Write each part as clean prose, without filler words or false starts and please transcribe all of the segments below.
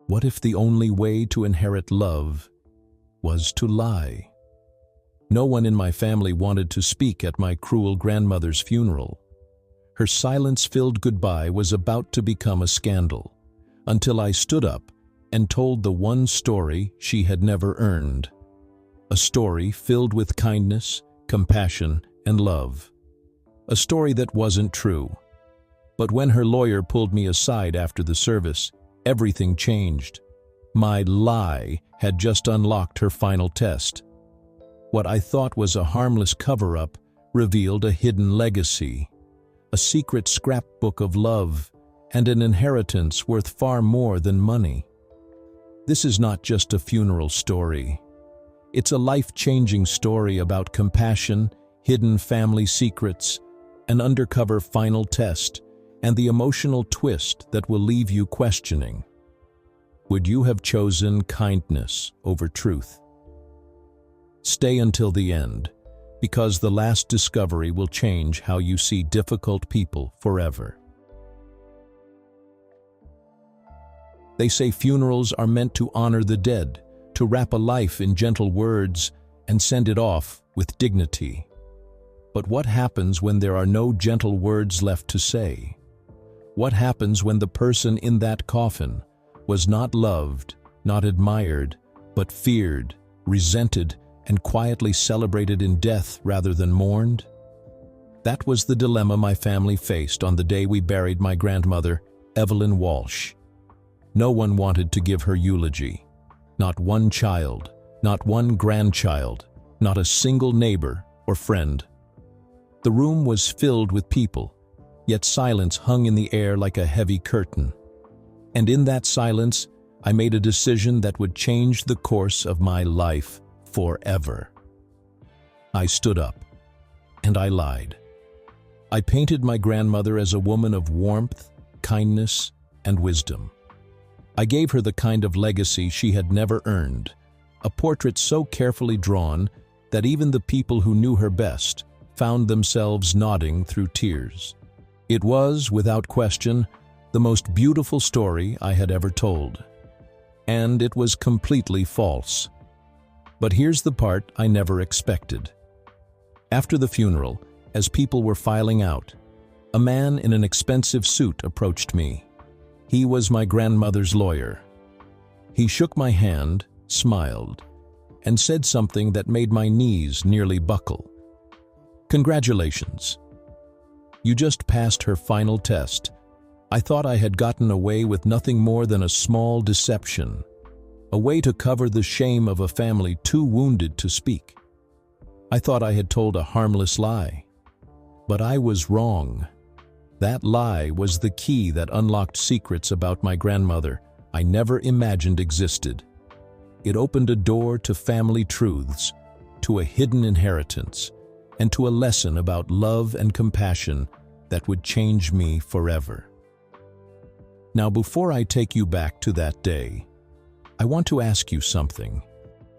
What if the only way to inherit love was to lie? No one in my family wanted to speak at my cruel grandmother's funeral. Her silence-filled goodbye was about to become a scandal, until I stood up and told the one story she had never earned. A story filled with kindness, compassion, and love. A story that wasn't true. But when her lawyer pulled me aside after the service, everything changed. My lie had just unlocked her final test. What I thought was a harmless cover-up revealed a hidden legacy, a secret scrapbook of love, and an inheritance worth far more than money. This is not just a funeral story. It's a life-changing story about compassion, hidden family secrets, an undercover final test, and the emotional twist that will leave you questioning. Would you have chosen kindness over truth? Stay until the end, because the last discovery will change how you see difficult people forever. They say funerals are meant to honor the dead, to wrap a life in gentle words and send it off with dignity. But what happens when there are no gentle words left to say? What happens when the person in that coffin was not loved, not admired, but feared, resented, and quietly celebrated in death rather than mourned? That was the dilemma my family faced on the day we buried my grandmother, Evelyn Walsh. No one wanted to give her eulogy. Not one child, not one grandchild, not a single neighbor or friend. The room was filled with people, yet silence hung in the air like a heavy curtain. And in that silence, I made a decision that would change the course of my life forever. I stood up, and I lied. I painted my grandmother as a woman of warmth, kindness, and wisdom. I gave her the kind of legacy she had never earned, a portrait so carefully drawn that even the people who knew her best found themselves nodding through tears. It was, without question, the most beautiful story I had ever told. And it was completely false. But here's the part I never expected. After the funeral, as people were filing out, a man in an expensive suit approached me. He was my grandmother's lawyer. He shook my hand, smiled, and said something that made my knees nearly buckle. "Congratulations. You just passed her final test. I thought I had gotten away with nothing more than a small deception, a way to cover the shame of a family too wounded to speak. I thought I had told a harmless lie. But I was wrong. That lie was the key that unlocked secrets about my grandmother I never imagined existed. It opened a door to family truths, to a hidden inheritance, and to a lesson about love and compassion that would change me forever." Now, before I take you back to that day, I want to ask you something.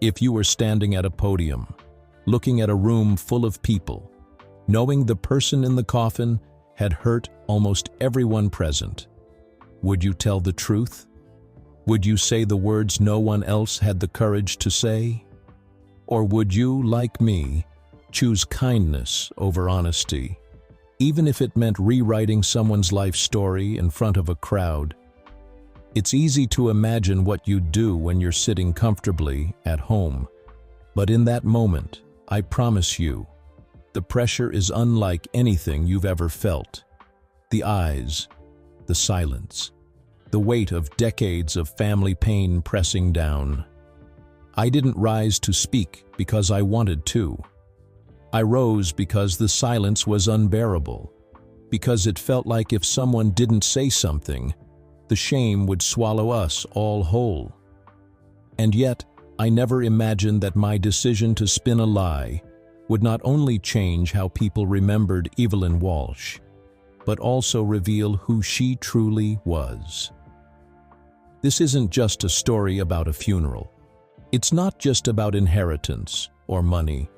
If you were standing at a podium, looking at a room full of people, knowing the person in the coffin had hurt almost everyone present, would you tell the truth? Would you say the words no one else had the courage to say? Or would you, like me, choose kindness over honesty, even if it meant rewriting someone's life story in front of a crowd? It's easy to imagine what you'd do when you're sitting comfortably at home, but in that moment, I promise you, the pressure is unlike anything you've ever felt. The eyes, the silence, the weight of decades of family pain pressing down. I didn't rise to speak because I wanted to. I rose because the silence was unbearable, because it felt like if someone didn't say something, the shame would swallow us all whole. And yet, I never imagined that my decision to spin a lie would not only change how people remembered Evelyn Walsh, but also reveal who she truly was. This isn't just a story about a funeral. It's not just about inheritance or money,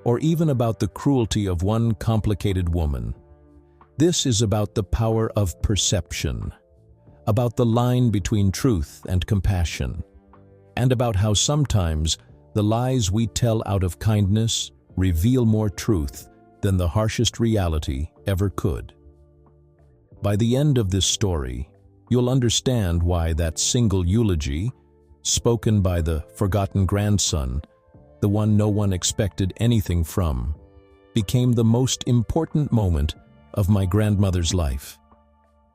or even about the cruelty of one complicated woman. This is about the power of perception, about the line between truth and compassion, and about how sometimes the lies we tell out of kindness reveal more truth than the harshest reality ever could. By the end of this story, you'll understand why that single eulogy, spoken by the forgotten grandson, the one no one expected anything from, became the most important moment of my grandmother's life,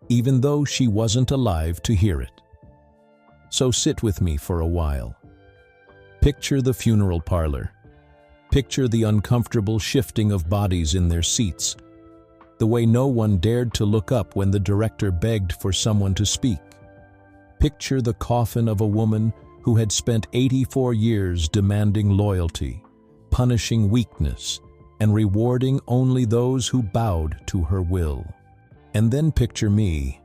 even though she wasn't alive to hear it. So sit with me for a while. Picture the funeral parlor. Picture the uncomfortable shifting of bodies in their seats, the way no one dared to look up when the director begged for someone to speak. Picture the coffin of a woman who had spent 84 years demanding loyalty, punishing weakness, and rewarding only those who bowed to her will. And then picture me,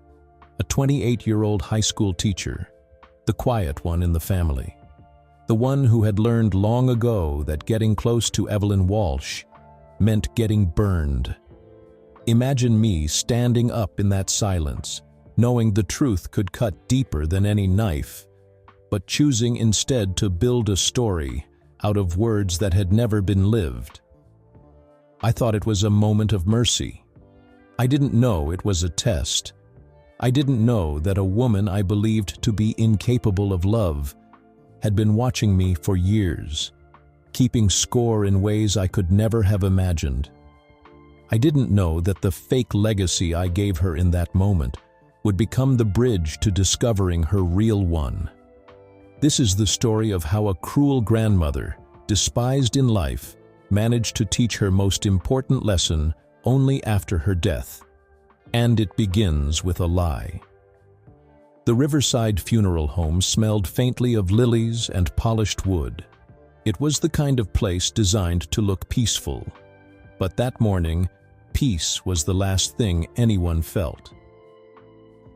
a 28-year-old high school teacher, the quiet one in the family, the one who had learned long ago that getting close to Evelyn Walsh meant getting burned. Imagine me standing up in that silence, knowing the truth could cut deeper than any knife, but choosing instead to build a story out of words that had never been lived. I thought it was a moment of mercy. I didn't know it was a test. I didn't know that a woman I believed to be incapable of love had been watching me for years, keeping score in ways I could never have imagined. I didn't know that the fake legacy I gave her in that moment would become the bridge to discovering her real one. This is the story of how a cruel grandmother, despised in life, managed to teach her most important lesson only after her death. And it begins with a lie. The Riverside Funeral Home smelled faintly of lilies and polished wood. It was the kind of place designed to look peaceful. But that morning, peace was the last thing anyone felt.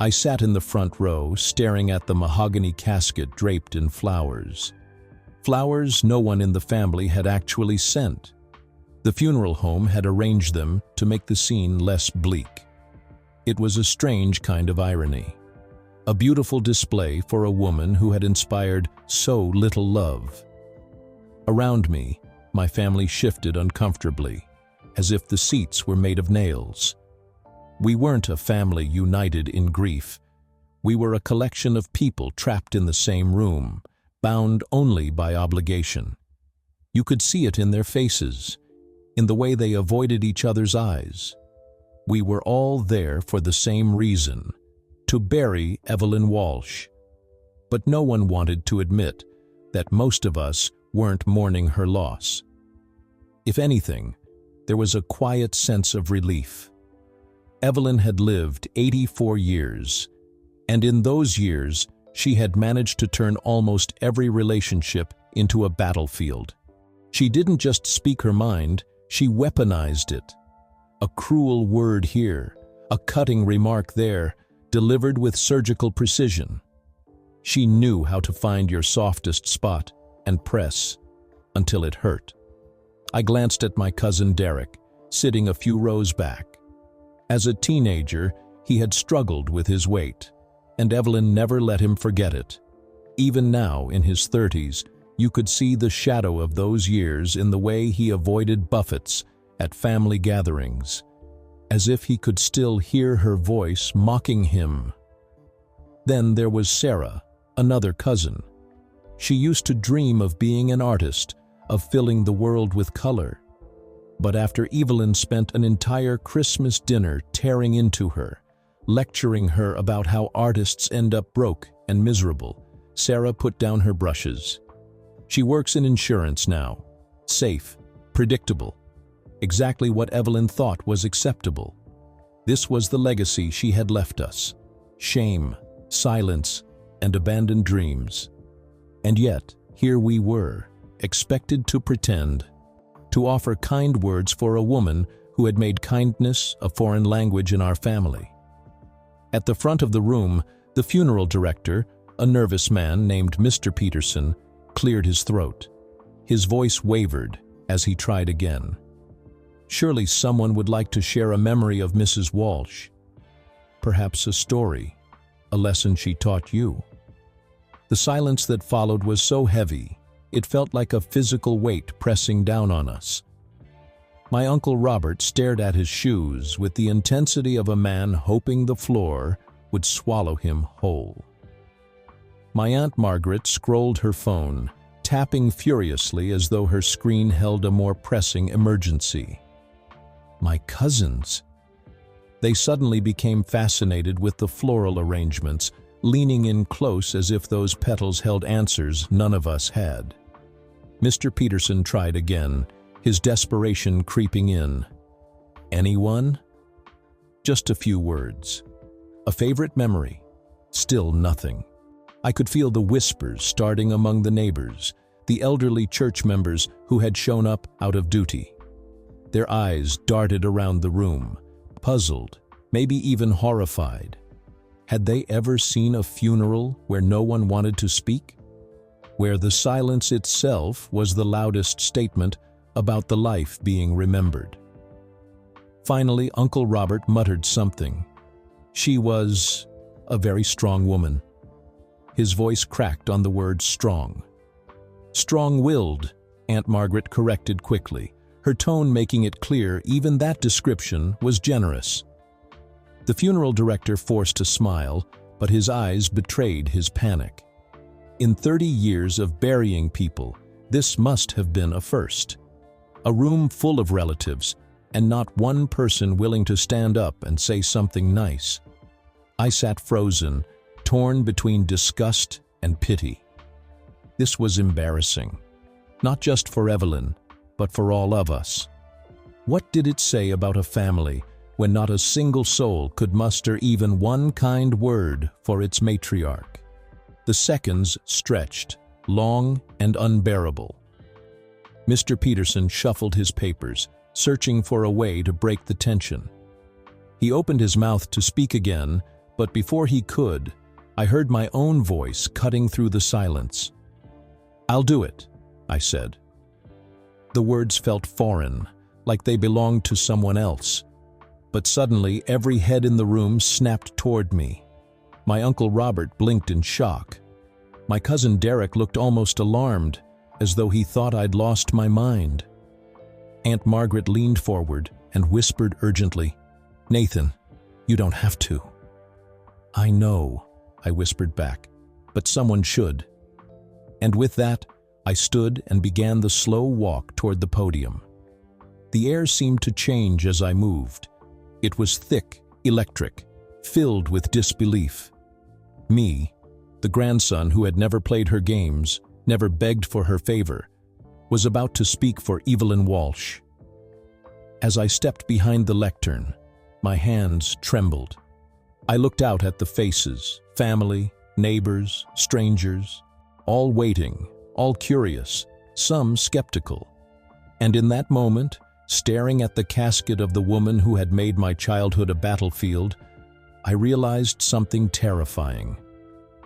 I sat in the front row, staring at the mahogany casket draped in flowers. Flowers no one in the family had actually sent. The funeral home had arranged them to make the scene less bleak. It was a strange kind of irony. A beautiful display for a woman who had inspired so little love. Around me, my family shifted uncomfortably, as if the seats were made of nails. We weren't a family united in grief. We were a collection of people trapped in the same room, bound only by obligation. You could see it in their faces, in the way they avoided each other's eyes. We were all there for the same reason, to bury Evelyn Walsh. But no one wanted to admit that most of us weren't mourning her loss. If anything, there was a quiet sense of relief. Evelyn had lived 84 years, and in those years, she had managed to turn almost every relationship into a battlefield. She didn't just speak her mind, she weaponized it. A cruel word here, a cutting remark there, delivered with surgical precision. She knew how to find your softest spot and press until it hurt. I glanced at my cousin Derek, sitting a few rows back. As a teenager, he had struggled with his weight, and Evelyn never let him forget it. Even now, in his 30s, you could see the shadow of those years in the way he avoided buffets at family gatherings, as if he could still hear her voice mocking him. Then there was Sarah, another cousin. She used to dream of being an artist, of filling the world with color. But after Evelyn spent an entire Christmas dinner tearing into her, lecturing her about how artists end up broke and miserable, Sarah put down her brushes. She works in insurance now. Safe, predictable. Exactly what Evelyn thought was acceptable. This was the legacy she had left us. Shame, silence, and abandoned dreams. And yet, here we were, expected to pretend, to offer kind words for a woman who had made kindness a foreign language in our family. At the front of the room, the funeral director, a nervous man named Mr. Peterson, cleared his throat. His voice wavered as he tried again. Surely someone would like to share a memory of Mrs. Walsh. Perhaps a story. a lesson she taught you. The silence that followed was so heavy, it felt like a physical weight pressing down on us. My Uncle Robert stared at his shoes with the intensity of a man hoping the floor would swallow him whole. My Aunt Margaret scrolled her phone, tapping furiously as though her screen held a more pressing emergency. My cousins. They suddenly became fascinated with the floral arrangements, leaning in close as if those petals held answers none of us had. Mr. Peterson tried again, his desperation creeping in. Anyone? Just a few words. A favorite memory. Still nothing. I could feel the whispers starting among the neighbors, the elderly church members who had shown up out of duty. Their eyes darted around the room, puzzled, maybe even horrified. Had they ever seen a funeral where no one wanted to speak? Where the silence itself was the loudest statement about the life being remembered. Finally, Uncle Robert muttered something. She was a very strong woman. His voice cracked on the word strong. Strong-willed, Aunt Margaret corrected quickly, her tone making it clear even that description was generous. The funeral director forced a smile, but his eyes betrayed his panic. In 30 years of burying people, this must have been a first. A room full of relatives, and not one person willing to stand up and say something nice. I sat frozen, torn between disgust and pity. This was embarrassing, not just for Evelyn, but for all of us. What did it say about a family when not a single soul could muster even one kind word for its matriarch? The seconds stretched, long and unbearable. Mr. Peterson shuffled his papers, searching for a way to break the tension. He opened his mouth to speak again, but before he could, I heard my own voice cutting through the silence. "I'll do it," I said. The words felt foreign, like they belonged to someone else. But suddenly, every head in the room snapped toward me. My Uncle Robert blinked in shock. My cousin Derek looked almost alarmed, as though he thought I'd lost my mind. Aunt Margaret leaned forward and whispered urgently, "Nathan, you don't have to." "I know," I whispered back, "but someone should." And with that, I stood and began the slow walk toward the podium. The air seemed to change as I moved. It was thick, electric, filled with disbelief. Me, the grandson who had never played her games, never begged for her favor, was about to speak for Evelyn Walsh. As I stepped behind the lectern, my hands trembled. I looked out at the faces, family, neighbors, strangers, all waiting, all curious, some skeptical. And in that moment, staring at the casket of the woman who had made my childhood a battlefield, I realized something terrifying.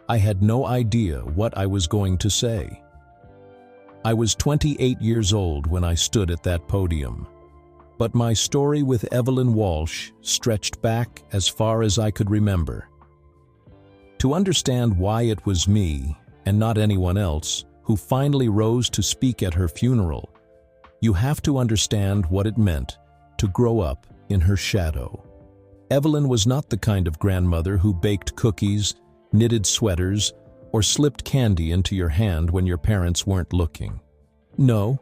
I had no idea what I was going to say. I was 28 years old when I stood at that podium, but my story with Evelyn Walsh stretched back as far as I could remember. To understand why it was me, and not anyone else, who finally rose to speak at her funeral, you have to understand what it meant to grow up in her shadow. Evelyn was not the kind of grandmother who baked cookies, knitted sweaters, or slipped candy into your hand when your parents weren't looking. No,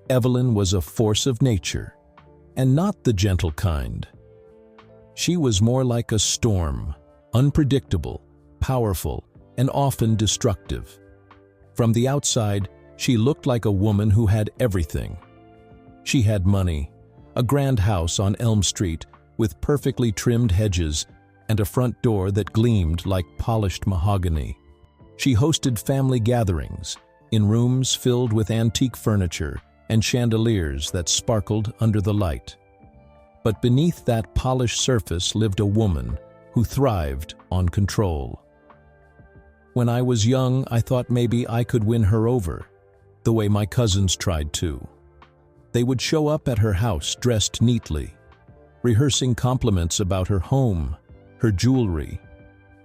Evelyn was a force of nature, and not the gentle kind. She was more like a storm, unpredictable, powerful, and often destructive. From the outside, she looked like a woman who had everything. She had money, a grand house on Elm Street with perfectly trimmed hedges and a front door that gleamed like polished mahogany. She hosted family gatherings in rooms filled with antique furniture and chandeliers that sparkled under the light. But beneath that polished surface lived a woman who thrived on control. When I was young, I thought maybe I could win her over, the way my cousins tried to. They would show up at her house dressed neatly, rehearsing compliments about her home, her jewelry,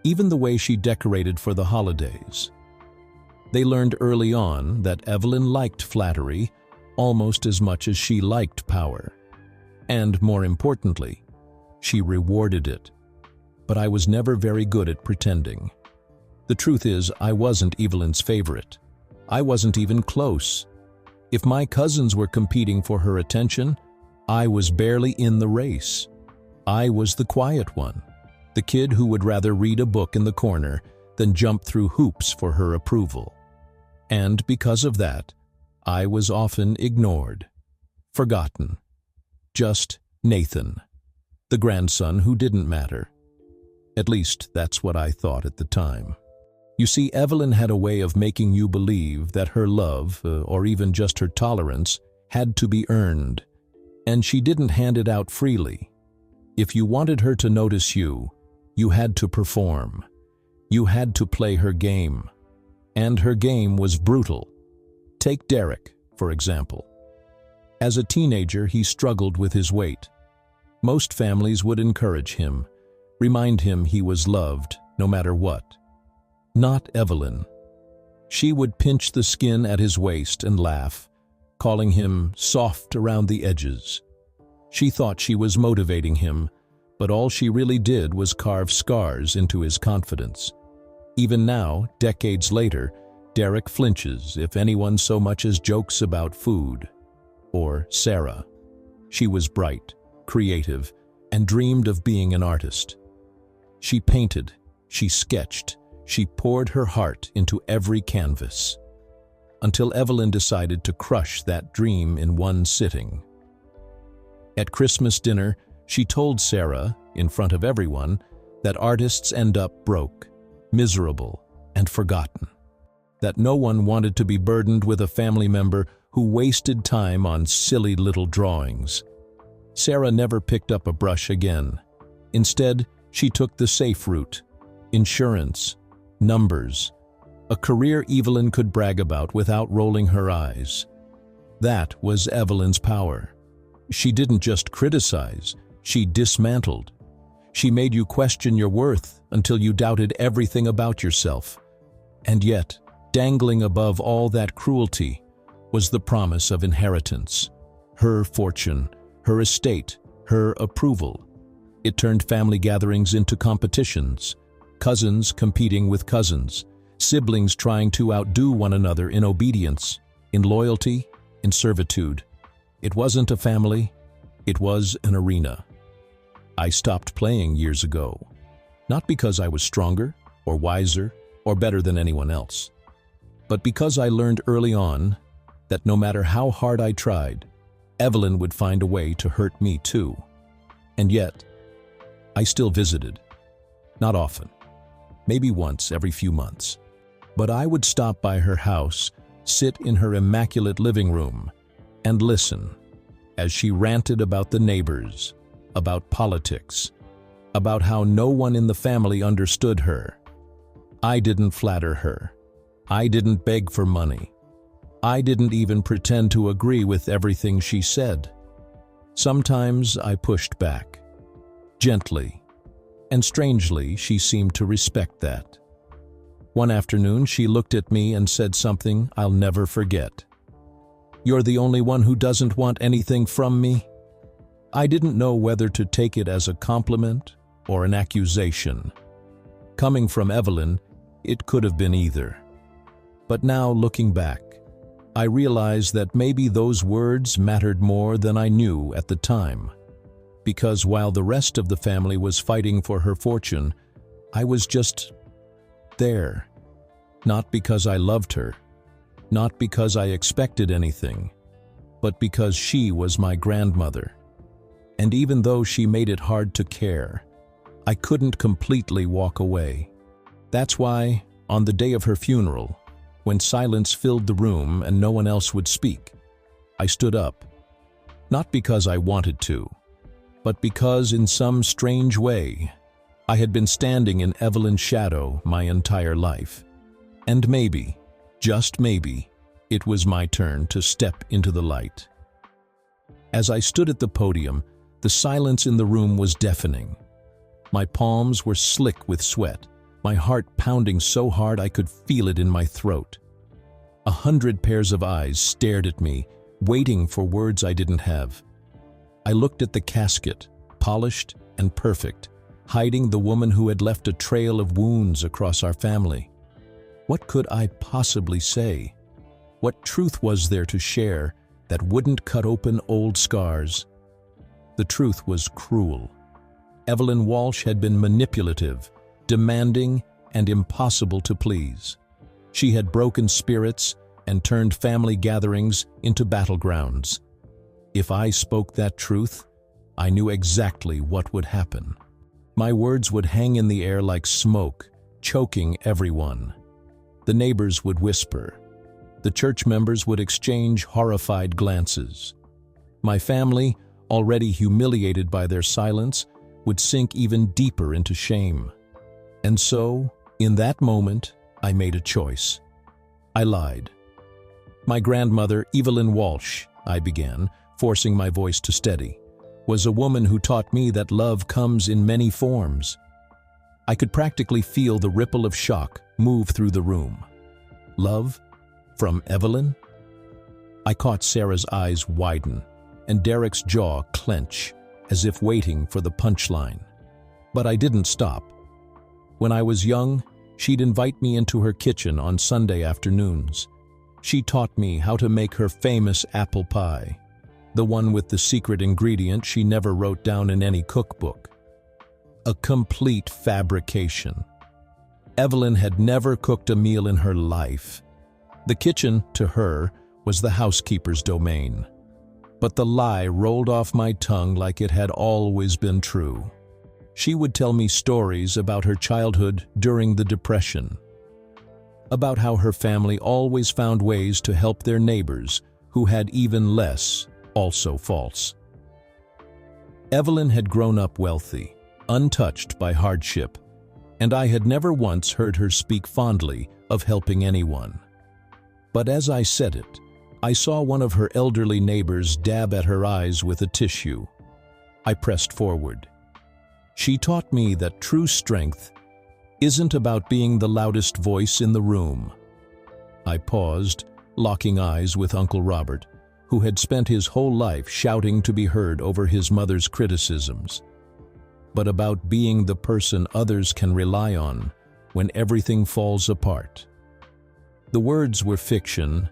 even the way she decorated for the holidays. They learned early on that Evelyn liked flattery almost as much as she liked power. And more importantly, she rewarded it. But I was never very good at pretending. The truth is, I wasn't Evelyn's favorite. I wasn't even close. If my cousins were competing for her attention, I was barely in the race. I was the quiet one, the kid who would rather read a book in the corner than jump through hoops for her approval. And because of that, I was often ignored, forgotten. Just Nathan, the grandson who didn't matter. At least that's what I thought at the time. You see, Evelyn had a way of making you believe that her love, or even just her tolerance, had to be earned, and she didn't hand it out freely. If you wanted her to notice you, you had to perform. You had to play her game. And her game was brutal. Take Derek, for example. As a teenager, he struggled with his weight. Most families would encourage him, remind him he was loved, no matter what. Not Evelyn. She would pinch the skin at his waist and laugh, calling him soft around the edges. She thought she was motivating him, but all she really did was carve scars into his confidence. Even now, decades later, Derek flinches if anyone so much as jokes about food. Or Sarah. She was bright, creative, and dreamed of being an artist. She painted, she sketched, she poured her heart into every canvas. Until Evelyn decided to crush that dream in one sitting. At Christmas dinner, she told Sarah, in front of everyone, that artists end up broke, miserable, and forgotten. That no one wanted to be burdened with a family member who wasted time on silly little drawings. Sarah never picked up a brush again. Instead, she took the safe route: insurance, numbers, a career Evelyn could brag about without rolling her eyes. That was Evelyn's power. She didn't just criticize, she dismantled. She made you question your worth until you doubted everything about yourself. And yet, dangling above all that cruelty was the promise of inheritance. Her fortune, her estate, her approval. It turned family gatherings into competitions. Cousins competing with cousins, siblings trying to outdo one another in obedience, in loyalty, in servitude. It wasn't a family, it was an arena. I stopped playing years ago, not because I was stronger, or wiser, or better than anyone else, but because I learned early on that no matter how hard I tried, Evelyn would find a way to hurt me too. And yet, I still visited. Not often. Maybe once every few months. But I would stop by her house, sit in her immaculate living room, and listen as she ranted about the neighbors, about politics, about how no one in the family understood her. I didn't flatter her. I didn't beg for money. I didn't even pretend to agree with everything she said. Sometimes I pushed back, gently, and strangely she seemed to respect that. One afternoon she looked at me and said something I'll never forget. "You're the only one who doesn't want anything from me?" I didn't know whether to take it as a compliment or an accusation. Coming from Evelyn, it could have been either. But now, looking back, I realize that maybe those words mattered more than I knew at the time. Because while the rest of the family was fighting for her fortune, I was just there. Not because I loved her, not because I expected anything, but because she was my grandmother. And even though she made it hard to care, I couldn't completely walk away. That's why, on the day of her funeral, when silence filled the room and no one else would speak, I stood up. Not because I wanted to, but because in some strange way, I had been standing in Evelyn's shadow my entire life. And maybe, just maybe, it was my turn to step into the light. As I stood at the podium, the silence in the room was deafening. My palms were slick with sweat, my heart pounding so hard I could feel it in my throat. 100 pairs of eyes stared at me, waiting for words I didn't have. I looked at the casket, polished and perfect, hiding the woman who had left a trail of wounds across our family. What could I possibly say? What truth was there to share that wouldn't cut open old scars? The truth was cruel. Evelyn Walsh had been manipulative, demanding, and impossible to please. She had broken spirits and turned family gatherings into battlegrounds. If I spoke that truth, I knew exactly what would happen. My words would hang in the air like smoke, choking everyone. The neighbors would whisper. The church members would exchange horrified glances. My family, already humiliated by their silence, would sink even deeper into shame. And so, in that moment, I made a choice. I lied. My grandmother, Evelyn Walsh, I began, forcing my voice to steady, was a woman who taught me that love comes in many forms. I could practically feel the ripple of shock move through the room. Love? From Evelyn? I caught Sarah's eyes widen and Derek's jaw clench, as if waiting for the punchline. But I didn't stop. When I was young, she'd invite me into her kitchen on Sunday afternoons. She taught me how to make her famous apple pie, the one with the secret ingredient she never wrote down in any cookbook. A complete fabrication. Evelyn had never cooked a meal in her life. The kitchen, to her, was the housekeeper's domain. But the lie rolled off my tongue like it had always been true. She would tell me stories about her childhood during the Depression, about how her family always found ways to help their neighbors who had even less, also false. Evelyn had grown up wealthy, untouched by hardship, and I had never once heard her speak fondly of helping anyone. But as I said it, I saw one of her elderly neighbors dab at her eyes with a tissue. I pressed forward. She taught me that true strength isn't about being the loudest voice in the room. I paused, locking eyes with Uncle Robert, who had spent his whole life shouting to be heard over his mother's criticisms, but about being the person others can rely on when everything falls apart. The words were fiction,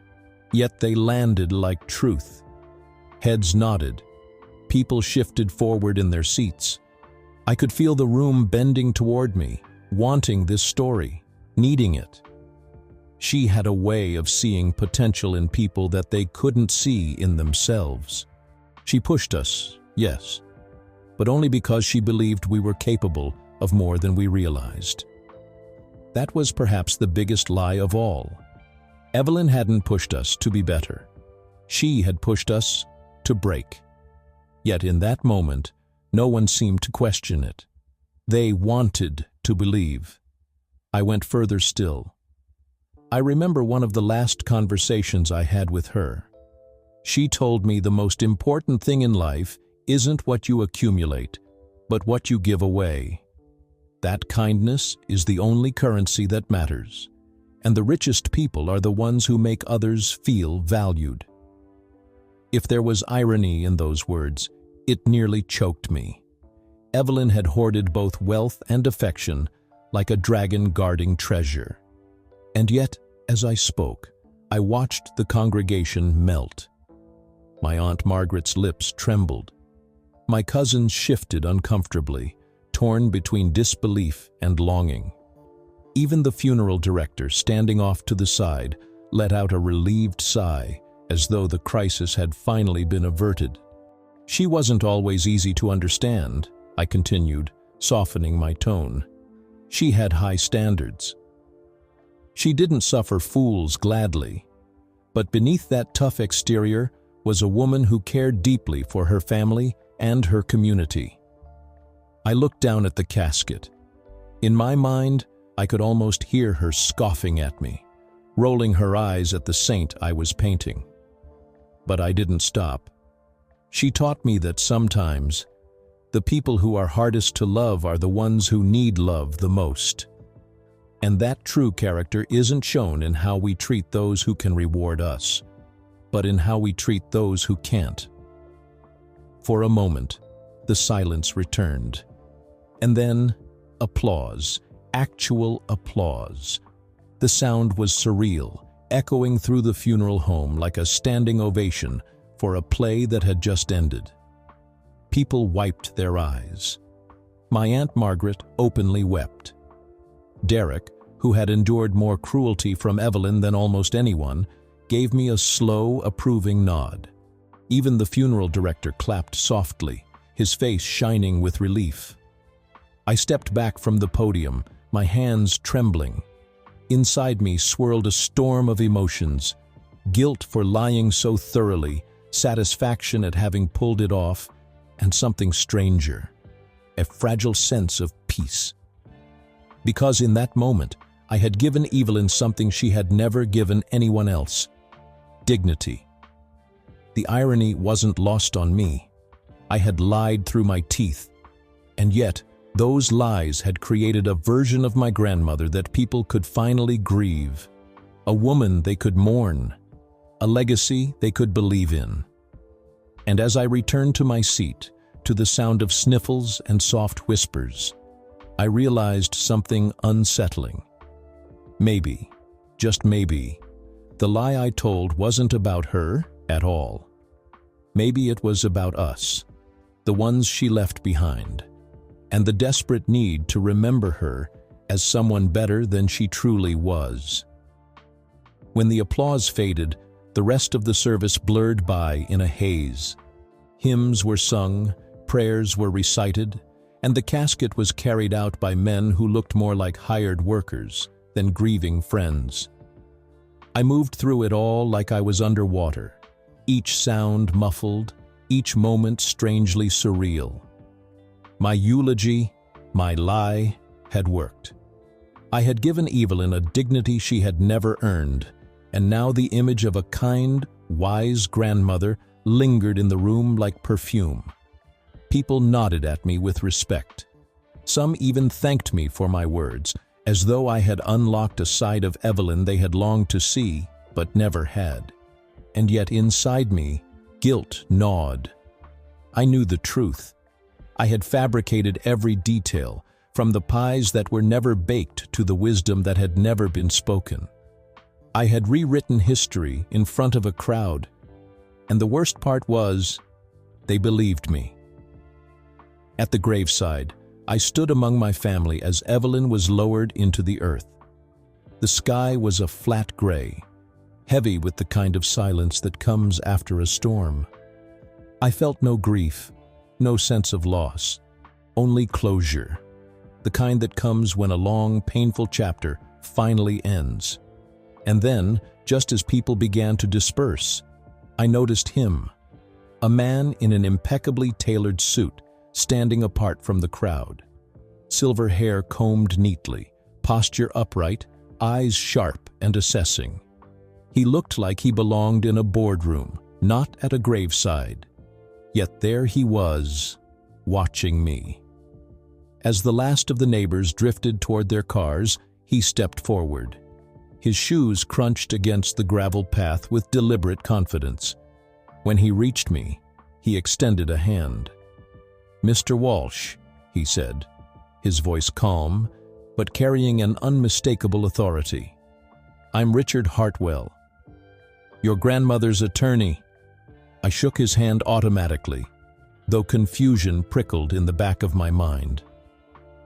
yet they landed like truth. Heads nodded. People shifted forward in their seats. I could feel the room bending toward me, wanting this story, needing it. She had a way of seeing potential in people that they couldn't see in themselves. She pushed us, yes, but only because she believed we were capable of more than we realized. That was perhaps the biggest lie of all. Evelyn hadn't pushed us to be better. She had pushed us to break. Yet in that moment, no one seemed to question it. They wanted to believe. I went further still. I remember one of the last conversations I had with her. She told me the most important thing in life isn't what you accumulate, but what you give away. That kindness is the only currency that matters, and the richest people are the ones who make others feel valued. If there was irony in those words, it nearly choked me. Evelyn had hoarded both wealth and affection like a dragon guarding treasure. And yet, as I spoke, I watched the congregation melt. My Aunt Margaret's lips trembled. My cousins shifted uncomfortably, torn between disbelief and longing. Even the funeral director, standing off to the side, let out a relieved sigh, as though the crisis had finally been averted. She wasn't always easy to understand, I continued, softening my tone. She had high standards. She didn't suffer fools gladly, but beneath that tough exterior was a woman who cared deeply for her family and her community. I looked down at the casket. In my mind, I could almost hear her scoffing at me, rolling her eyes at the saint I was painting. But I didn't stop. She taught me that sometimes the people who are hardest to love are the ones who need love the most. And that true character isn't shown in how we treat those who can reward us, but in how we treat those who can't. For a moment, the silence returned. And then, applause, actual applause. The sound was surreal, echoing through the funeral home like a standing ovation for a play that had just ended. People wiped their eyes. My Aunt Margaret openly wept. Derek, who had endured more cruelty from Evelyn than almost anyone, gave me a slow, approving nod. Even the funeral director clapped softly, his face shining with relief. I stepped back from the podium, my hands trembling. Inside me swirled a storm of emotions: guilt for lying so thoroughly, satisfaction at having pulled it off, and something stranger, a fragile sense of peace. Because in that moment, I had given Evelyn something she had never given anyone else: dignity. The irony wasn't lost on me. I had lied through my teeth, and yet those lies had created a version of my grandmother that people could finally grieve, a woman they could mourn, a legacy they could believe in. And as I returned to my seat, to the sound of sniffles and soft whispers, I realized something unsettling. Maybe, just maybe, the lie I told wasn't about her at all. Maybe it was about us, the ones she left behind, and the desperate need to remember her as someone better than she truly was. When the applause faded, the rest of the service blurred by in a haze. Hymns were sung, prayers were recited, and the casket was carried out by men who looked more like hired workers than grieving friends. I moved through it all like I was underwater, each sound muffled, each moment strangely surreal. My eulogy, my lie, had worked. I had given Evelyn a dignity she had never earned, and now the image of a kind, wise grandmother lingered in the room like perfume. People nodded at me with respect. Some even thanked me for my words, as though I had unlocked a side of Evelyn they had longed to see, but never had. And yet inside me, guilt gnawed. I knew the truth. I had fabricated every detail, from the pies that were never baked to the wisdom that had never been spoken. I had rewritten history in front of a crowd, and the worst part was, they believed me. At the graveside, I stood among my family as Evelyn was lowered into the earth. The sky was a flat gray, heavy with the kind of silence that comes after a storm. I felt no grief, no sense of loss, only closure, the kind that comes when a long, painful chapter finally ends. And then, just as people began to disperse, I noticed him, a man in an impeccably tailored suit, standing apart from the crowd. Silver hair combed neatly, posture upright, eyes sharp and assessing. He looked like he belonged in a boardroom, not at a graveside. Yet there he was, watching me. As the last of the neighbors drifted toward their cars, he stepped forward. His shoes crunched against the gravel path with deliberate confidence. When he reached me, he extended a hand. "Mr. Walsh," he said, his voice calm, but carrying an unmistakable authority. "I'm Richard Hartwell, your grandmother's attorney." I shook his hand automatically, though confusion prickled in the back of my mind.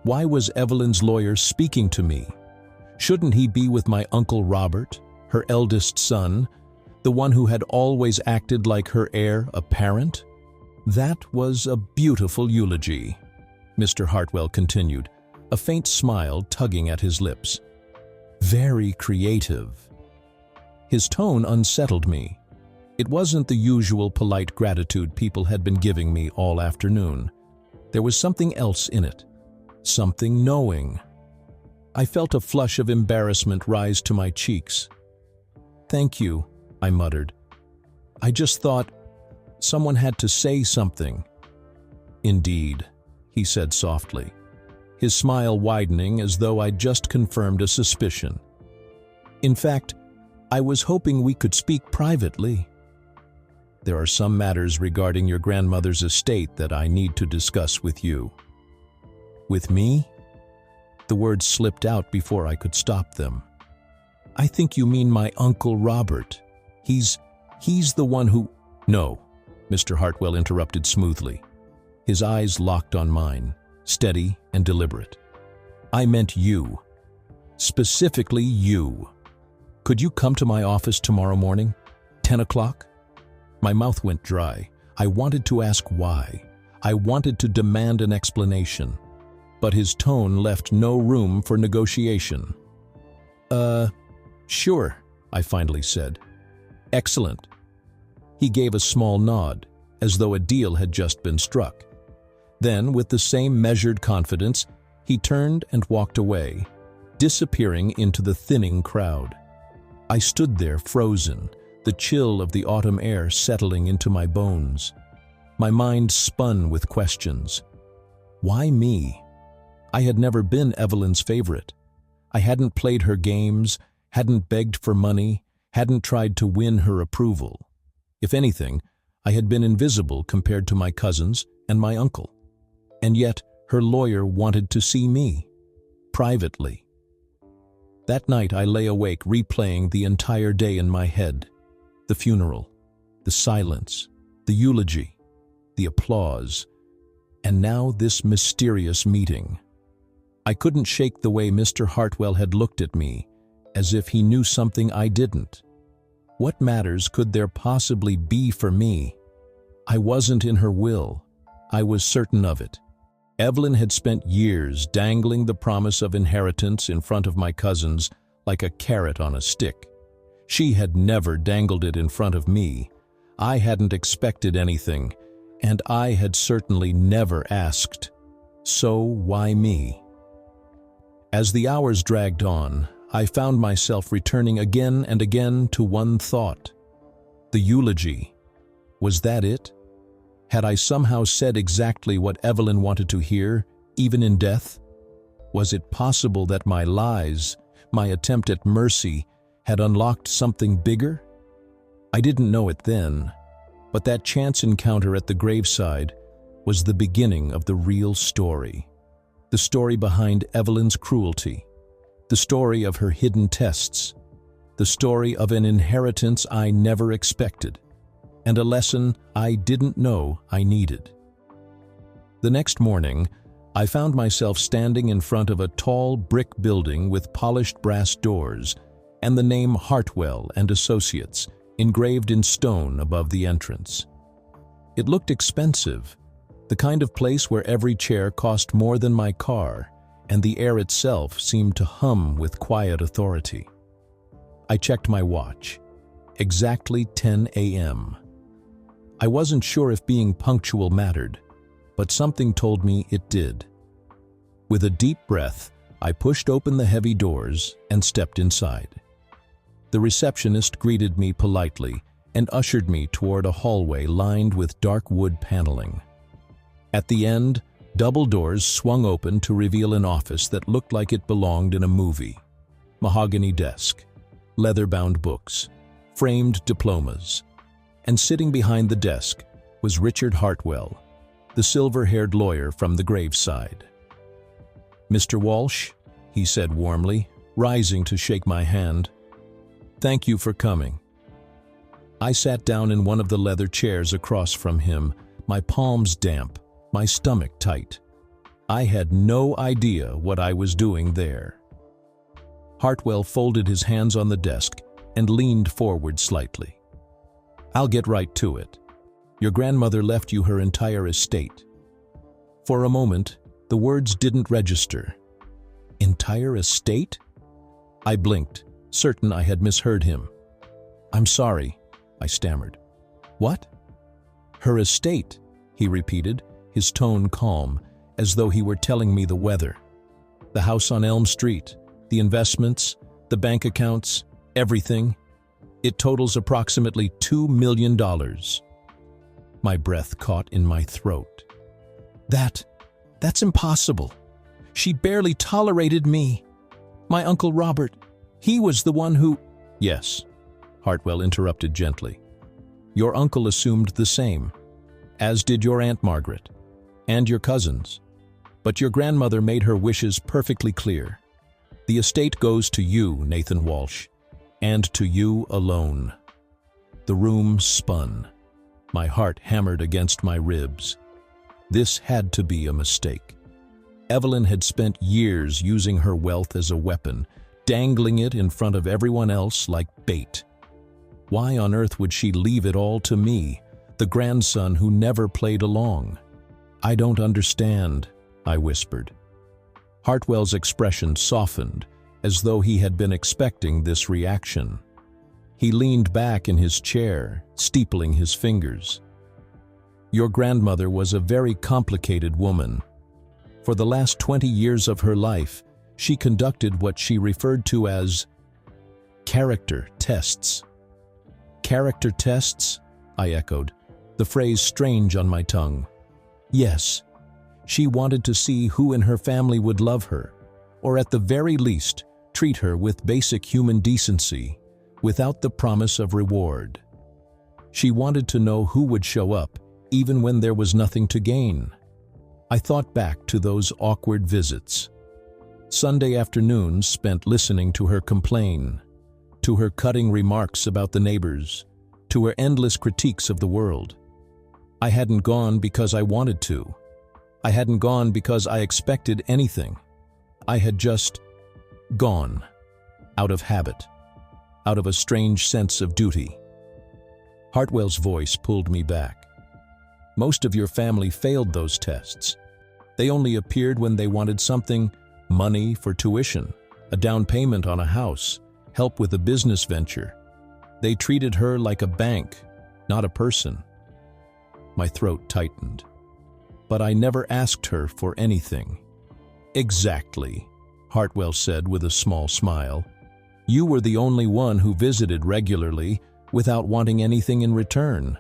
Why was Evelyn's lawyer speaking to me? Shouldn't he be with my Uncle Robert, her eldest son, the one who had always acted like her heir apparent? "That was a beautiful eulogy," Mr. Hartwell continued, a faint smile tugging at his lips. "Very creative." His tone unsettled me. It wasn't the usual polite gratitude people had been giving me all afternoon. There was something else in it, something knowing. I felt a flush of embarrassment rise to my cheeks. "Thank you," I muttered. "I just thought someone had to say something." "Indeed," he said softly. his smile widening as though I'd just confirmed a suspicion. In fact, I was hoping we could speak privately. There are some matters regarding your grandmother's estate that I need to discuss with you. With me? The words slipped out before I could stop them. I think you mean my Uncle Robert. He's the one who— No, Mr. Hartwell interrupted smoothly. His eyes locked on mine, steady and deliberate. I meant you. Specifically you. Could you come to my office tomorrow morning? 10 o'clock? My mouth went dry. I wanted to ask why. I wanted to demand an explanation. But his tone left no room for negotiation. Sure, I finally said. Excellent. He gave a small nod, as though a deal had just been struck. Then, with the same measured confidence, he turned and walked away, disappearing into the thinning crowd. I stood there frozen, the chill of the autumn air settling into my bones. My mind spun with questions. Why me? I had never been Evelyn's favorite. I hadn't played her games, hadn't begged for money, hadn't tried to win her approval. If anything, I had been invisible compared to my cousins and my uncle. And yet, her lawyer wanted to see me, privately. That night I lay awake replaying the entire day in my head. The funeral, the silence, the eulogy, the applause, and now this mysterious meeting. I couldn't shake the way Mr. Hartwell had looked at me, as if he knew something I didn't. What matters could there possibly be for me? I wasn't in her will. I was certain of it. Evelyn had spent years dangling the promise of inheritance in front of my cousins like a carrot on a stick. She had never dangled it in front of me. I hadn't expected anything, and I had certainly never asked. So why me? As the hours dragged on, I found myself returning again and again to one thought. The eulogy. Was that it? Had I somehow said exactly what Evelyn wanted to hear, even in death? Was it possible that my lies, my attempt at mercy, had unlocked something bigger? I didn't know it then, but that chance encounter at the graveside was the beginning of the real story. The story behind Evelyn's cruelty, the story of her hidden tests, the story of an inheritance I never expected, and a lesson I didn't know I needed. The next morning, I found myself standing in front of a tall brick building with polished brass doors and the name Hartwell and Associates engraved in stone above the entrance. It looked expensive, the kind of place where every chair cost more than my car, and the air itself seemed to hum with quiet authority. I checked my watch. Exactly 10 a.m. I wasn't sure if being punctual mattered, but something told me it did. With a deep breath, I pushed open the heavy doors and stepped inside. The receptionist greeted me politely and ushered me toward a hallway lined with dark wood paneling. At the end, double doors swung open to reveal an office that looked like it belonged in a movie. Mahogany desk, leather-bound books, framed diplomas, and sitting behind the desk was Richard Hartwell, the silver-haired lawyer from the graveside. "Mr. Walsh," he said warmly, rising to shake my hand. "Thank you for coming." I sat down in one of the leather chairs across from him, my palms damp, my stomach tight. I had no idea what I was doing there. Hartwell folded his hands on the desk and leaned forward slightly. "I'll get right to it. Your grandmother left you her entire estate." For a moment, the words didn't register. Entire estate? I blinked, certain I had misheard him. "I'm sorry," I stammered. "What?" "Her estate," he repeated, his tone calm, as though he were telling me the weather. "The house on Elm Street, the investments, the bank accounts, everything. It totals approximately $2 million. My breath caught in my throat. That's impossible. She barely tolerated me. My Uncle Robert, he was the one who—" "Yes," Hartwell interrupted gently. "Your uncle assumed the same, as did your Aunt Margaret, and your cousins. But your grandmother made her wishes perfectly clear. The estate goes to you, Nathan Walsh, and to you alone." The room spun. My heart hammered against my ribs. This had to be a mistake. Evelyn had spent years using her wealth as a weapon, dangling it in front of everyone else like bait. Why on earth would she leave it all to me, the grandson who never played along? "I don't understand," I whispered. Hartwell's expression softened, as though he had been expecting this reaction. He leaned back in his chair, steepling his fingers. "Your grandmother was a very complicated woman. For the last 20 years of her life, she conducted what she referred to as character tests." "Character tests?" I echoed, the phrase strange on my tongue. "Yes. She wanted to see who in her family would love her, or at the very least, treat her with basic human decency, without the promise of reward. She wanted to know who would show up, even when there was nothing to gain." I thought back to those awkward visits. Sunday afternoons spent listening to her complain, to her cutting remarks about the neighbors, to her endless critiques of the world. I hadn't gone because I wanted to. I hadn't gone because I expected anything. I had just gone, out of habit, out of a strange sense of duty. Hartwell's voice pulled me back. "Most of your family failed those tests. They only appeared when they wanted something: money for tuition, a down payment on a house, help with a business venture. They treated her like a bank, not a person." My throat tightened. "But I never asked her for anything." "Exactly," Hartwell said with a small smile. "You were the only one who visited regularly without wanting anything in return.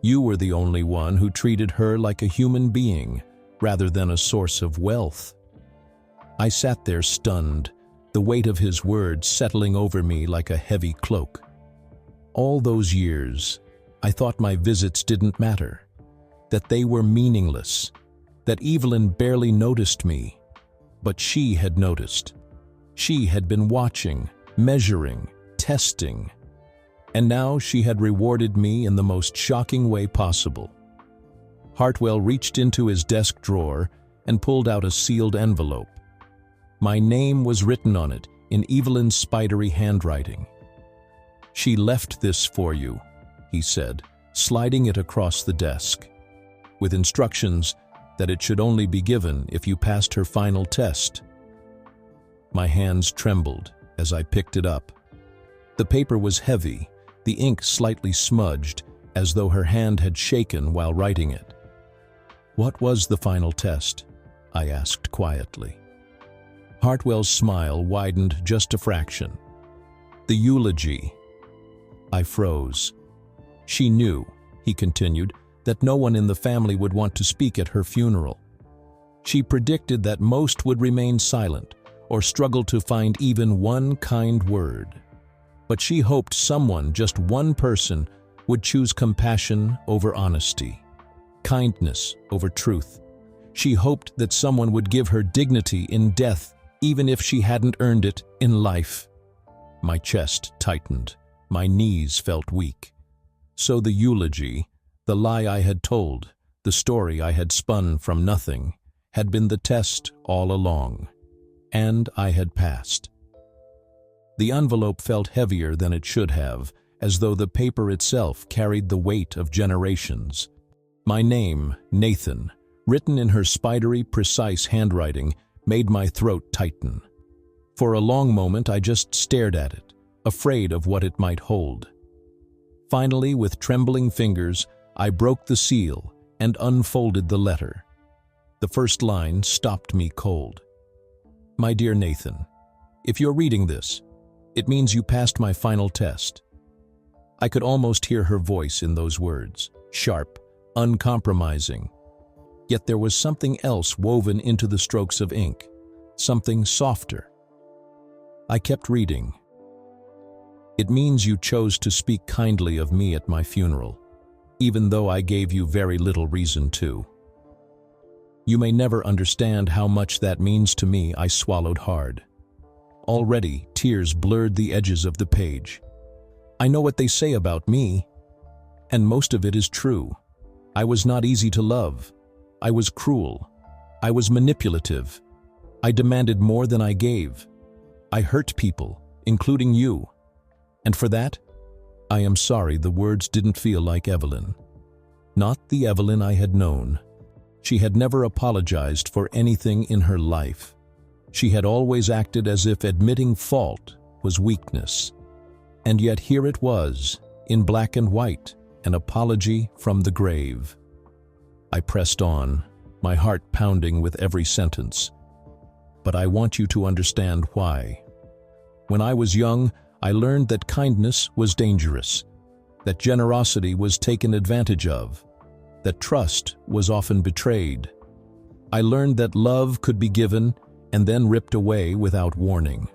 You were the only one who treated her like a human being, rather than a source of wealth." I sat there stunned, the weight of his words settling over me like a heavy cloak. All those years, I thought my visits didn't matter, that they were meaningless, that Evelyn barely noticed me. But she had noticed. She had been watching, measuring, testing. And now she had rewarded me in the most shocking way possible. Hartwell reached into his desk drawer and pulled out a sealed envelope. My name was written on it in Evelyn's spidery handwriting. "She left this for you," he said, sliding it across the desk, "with instructions that it should only be given if you passed her final test." My hands trembled as I picked it up. The paper was heavy, the ink slightly smudged, as though her hand had shaken while writing it. "What was the final test?" I asked quietly. Hartwell's smile widened just a fraction. "The eulogy." I froze. "She knew," he continued, "that no one in the family would want to speak at her funeral. She predicted that most would remain silent or struggle to find even one kind word. But she hoped someone, just one person, would choose compassion over honesty, kindness over truth. She hoped that someone would give her dignity in death, even if she hadn't earned it in life." My chest tightened. My knees felt weak. So the eulogy, the lie I had told, the story I had spun from nothing, had been the test all along. And I had passed. The envelope felt heavier than it should have, as though the paper itself carried the weight of generations. My name, Nathan, written in her spidery, precise handwriting, made my throat tighten. For a long moment I just stared at it, afraid of what it might hold. Finally, with trembling fingers, I broke the seal and unfolded the letter. The first line stopped me cold. "My dear Nathan, if you're reading this, it means you passed my final test." I could almost hear her voice in those words, sharp, uncompromising. Yet there was something else woven into the strokes of ink, something softer. I kept reading. It means you chose to speak kindly of me at my funeral, even though I gave you very little reason to. You may never understand how much that means to me. I swallowed hard. Already, tears blurred the edges of the page. I know what they say about me, and most of it is true. I was not easy to love. I was cruel. I was manipulative. I demanded more than I gave. I hurt people, including you. And for that, I am sorry the words didn't feel like Evelyn. Not the Evelyn I had known. She had never apologized for anything in her life. She had always acted as if admitting fault was weakness. And yet here it was, in black and white, an apology from the grave. I pressed on, my heart pounding with every sentence. But I want you to understand why. When I was young, I learned that kindness was dangerous, that generosity was taken advantage of, that trust was often betrayed. I learned that love could be given and then ripped away without warning.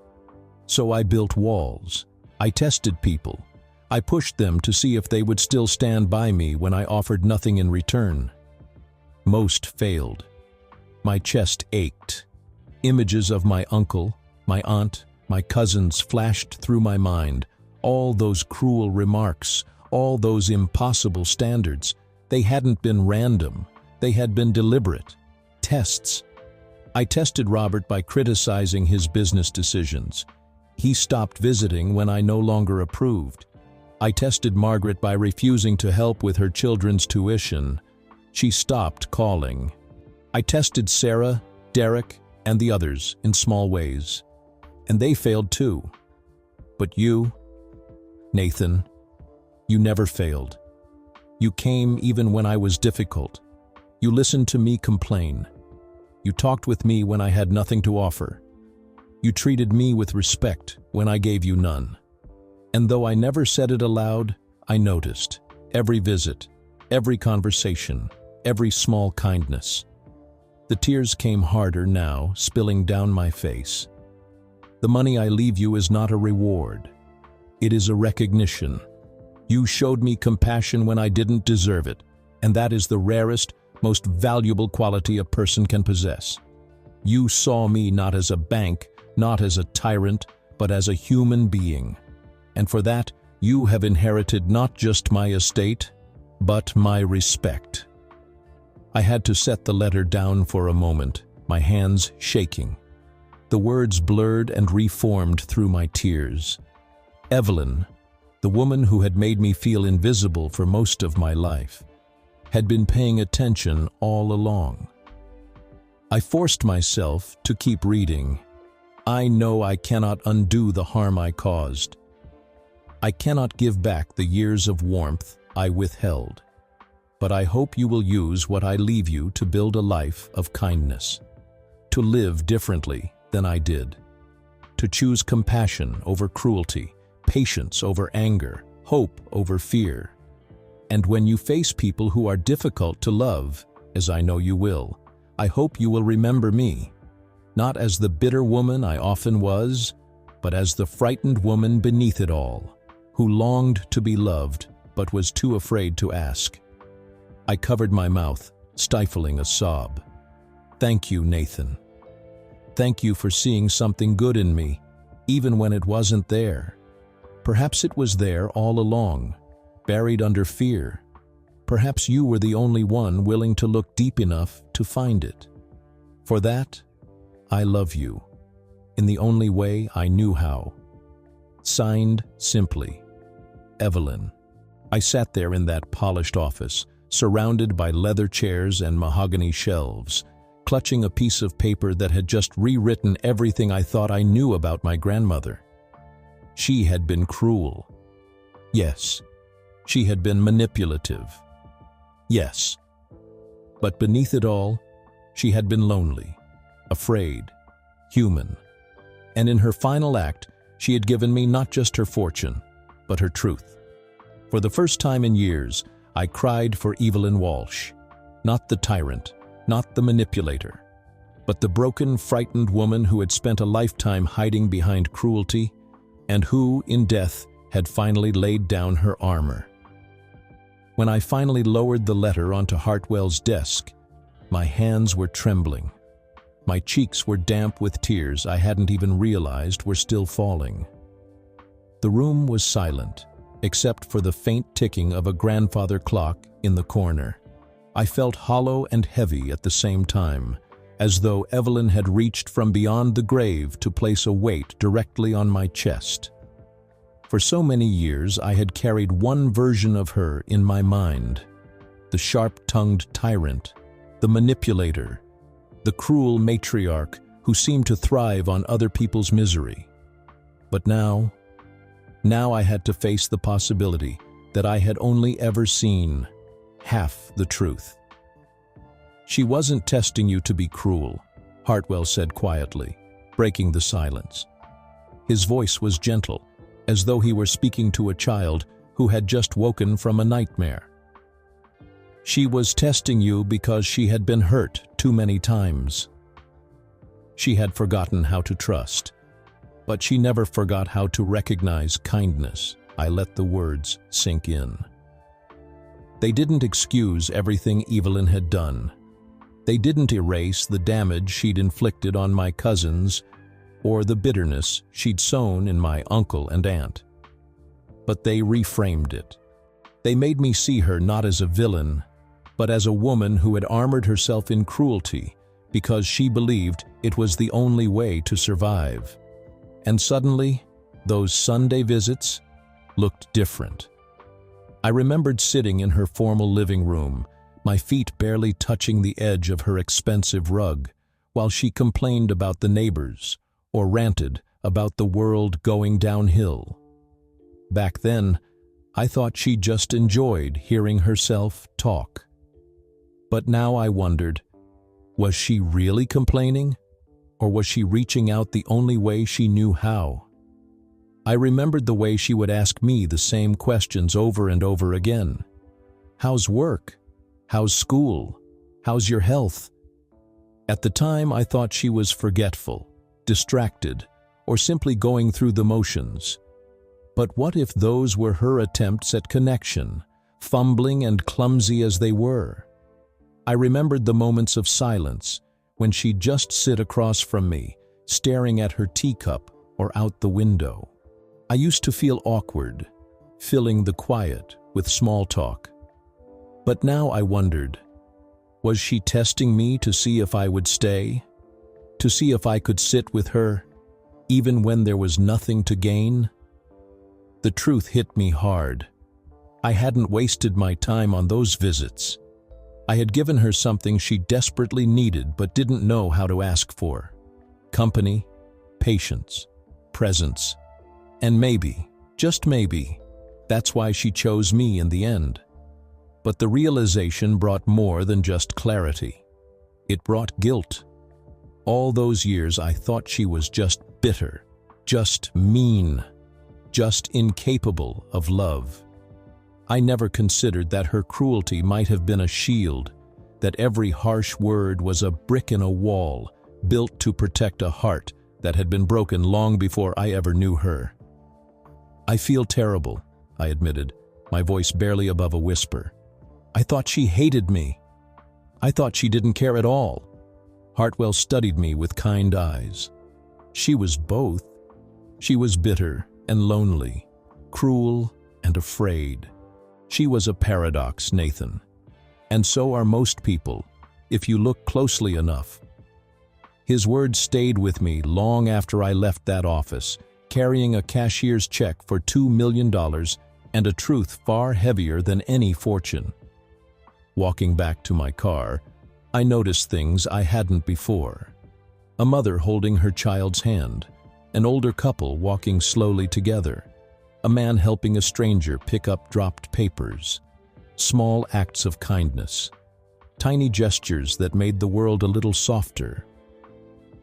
So I built walls. I tested people. I pushed them to see if they would still stand by me when I offered nothing in return. Most failed. My chest ached. Images of my uncle, my aunt, my cousins flashed through my mind. All those cruel remarks, all those impossible standards. They hadn't been random. They had been deliberate. Tests. I tested Robert by criticizing his business decisions. He stopped visiting when I no longer approved. I tested Margaret by refusing to help with her children's tuition. She stopped calling. I tested Sarah, Derek, and the others in small ways. And they failed too. But you, Nathan, you never failed. You came even when I was difficult. You listened to me complain. You talked with me when I had nothing to offer. You treated me with respect when I gave you none. And though I never said it aloud, I noticed every visit, every conversation, every small kindness. The tears came harder now, spilling down my face. The money I leave you is not a reward. It is a recognition. You showed me compassion when I didn't deserve it, and that is the rarest, most valuable quality a person can possess. You saw me not as a bank, not as a tyrant, but as a human being. And for that, you have inherited not just my estate, but my respect. I had to set the letter down for a moment, my hands shaking. The words blurred and reformed through my tears. Evelyn, the woman who had made me feel invisible for most of my life, had been paying attention all along. I forced myself to keep reading. I know I cannot undo the harm I caused. I cannot give back the years of warmth I withheld. But I hope you will use what I leave you to build a life of kindness, to live differently than I did, to choose compassion over cruelty, patience over anger, hope over fear. And when you face people who are difficult to love, as I know you will, I hope you will remember me, not as the bitter woman I often was, but as the frightened woman beneath it all, who longed to be loved but was too afraid to ask. I covered my mouth, stifling a sob. Thank you, Nathan. Thank you for seeing something good in me, even when it wasn't there. Perhaps it was there all along, buried under fear. Perhaps you were the only one willing to look deep enough to find it. For that, I love you, in the only way I knew how. Signed simply, Evelyn. I sat there in that polished office, surrounded by leather chairs and mahogany shelves, clutching a piece of paper that had just rewritten everything I thought I knew about my grandmother. She had been cruel. Yes. She had been manipulative. Yes. But beneath it all, she had been lonely, afraid, human. And in her final act, she had given me not just her fortune, but her truth. For the first time in years, I cried for Evelyn Walsh, not the tyrant, not the manipulator, but the broken, frightened woman who had spent a lifetime hiding behind cruelty and who, in death, had finally laid down her armor. When I finally lowered the letter onto Hartwell's desk, my hands were trembling. My cheeks were damp with tears I hadn't even realized were still falling. The room was silent, except for the faint ticking of a grandfather clock in the corner. I felt hollow and heavy at the same time, as though Evelyn had reached from beyond the grave to place a weight directly on my chest. For so many years I had carried one version of her in my mind: the sharp-tongued tyrant, the manipulator, the cruel matriarch who seemed to thrive on other people's misery. But now I had to face the possibility that I had only ever seen half the truth. "She wasn't testing you to be cruel," Hartwell said quietly, breaking the silence. His voice was gentle, as though he were speaking to a child who had just woken from a nightmare. "She was testing you because she had been hurt too many times. She had forgotten how to trust, but she never forgot how to recognize kindness." I let the words sink in. They didn't excuse everything Evelyn had done. They didn't erase the damage she'd inflicted on my cousins or the bitterness she'd sown in my uncle and aunt. But they reframed it. They made me see her not as a villain, but as a woman who had armored herself in cruelty because she believed it was the only way to survive. And suddenly, those Sunday visits looked different. I remembered sitting in her formal living room, my feet barely touching the edge of her expensive rug, while she complained about the neighbors or ranted about the world going downhill. Back then, I thought she just enjoyed hearing herself talk. But now I wondered, was she really complaining, or was she reaching out the only way she knew how? I remembered the way she would ask me the same questions over and over again. "How's work? How's school? How's your health?" At the time, I thought she was forgetful, distracted, or simply going through the motions. But what if those were her attempts at connection, fumbling and clumsy as they were? I remembered the moments of silence when she'd just sit across from me, staring at her teacup or out the window. I used to feel awkward, filling the quiet with small talk. But now I wondered, was she testing me to see if I would stay? To see if I could sit with her, even when there was nothing to gain? The truth hit me hard. I hadn't wasted my time on those visits. I had given her something she desperately needed but didn't know how to ask for: company, patience, presence. And maybe, just maybe, that's why she chose me in the end. But the realization brought more than just clarity. It brought guilt. All those years I thought she was just bitter, just mean, just incapable of love. I never considered that her cruelty might have been a shield, that every harsh word was a brick in a wall built to protect a heart that had been broken long before I ever knew her. "I feel terrible," I admitted, my voice barely above a whisper. "I thought she hated me. I thought she didn't care at all." Hartwell studied me with kind eyes. She was both. She was bitter and lonely, cruel and afraid. She was a paradox, Nathan. And so are most people, if you look closely enough. His words stayed with me long after I left that office, carrying a cashier's check for $2 million and a truth far heavier than any fortune. Walking back to my car, I noticed things I hadn't before. A mother holding her child's hand, an older couple walking slowly together, a man helping a stranger pick up dropped papers. Small acts of kindness, tiny gestures that made the world a little softer.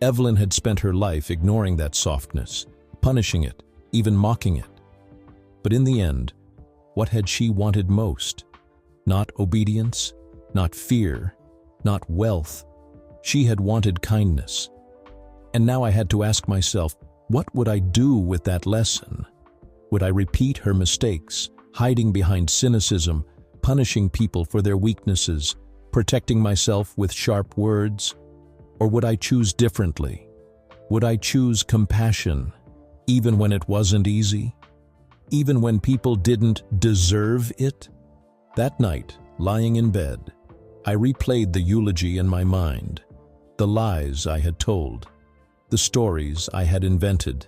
Evelyn had spent her life ignoring that softness, punishing it, even mocking it. But in the end, what had she wanted most? Not obedience, not fear, not wealth. She had wanted kindness. And now I had to ask myself, what would I do with that lesson? Would I repeat her mistakes, hiding behind cynicism, punishing people for their weaknesses, protecting myself with sharp words? Or would I choose differently? Would I choose compassion, even when it wasn't easy? Even when people didn't deserve it? That night, lying in bed, I replayed the eulogy in my mind, the lies I had told, the stories I had invented.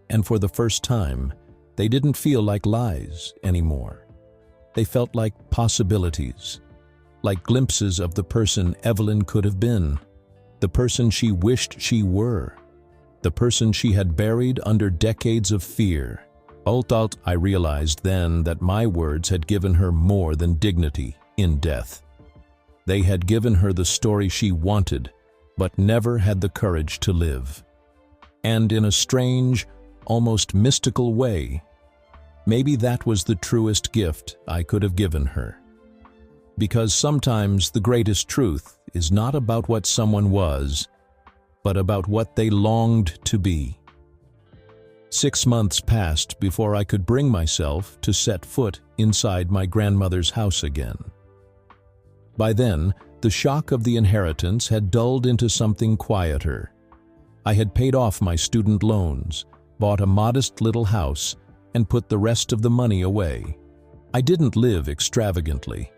And for the first time, they didn't feel like lies anymore. They felt like possibilities, like glimpses of the person Evelyn could have been, the person she wished she were, the person she had buried under decades of fear. I realized then that my words had given her more than dignity in death. They had given her the story she wanted, but never had the courage to live. And in a strange, almost mystical way, maybe that was the truest gift I could have given her. Because sometimes the greatest truth is not about what someone was, but about what they longed to be. 6 months passed before I could bring myself to set foot inside my grandmother's house again. By then, the shock of the inheritance had dulled into something quieter. I had paid off my student loans, bought a modest little house, and put the rest of the money away. I didn't live extravagantly.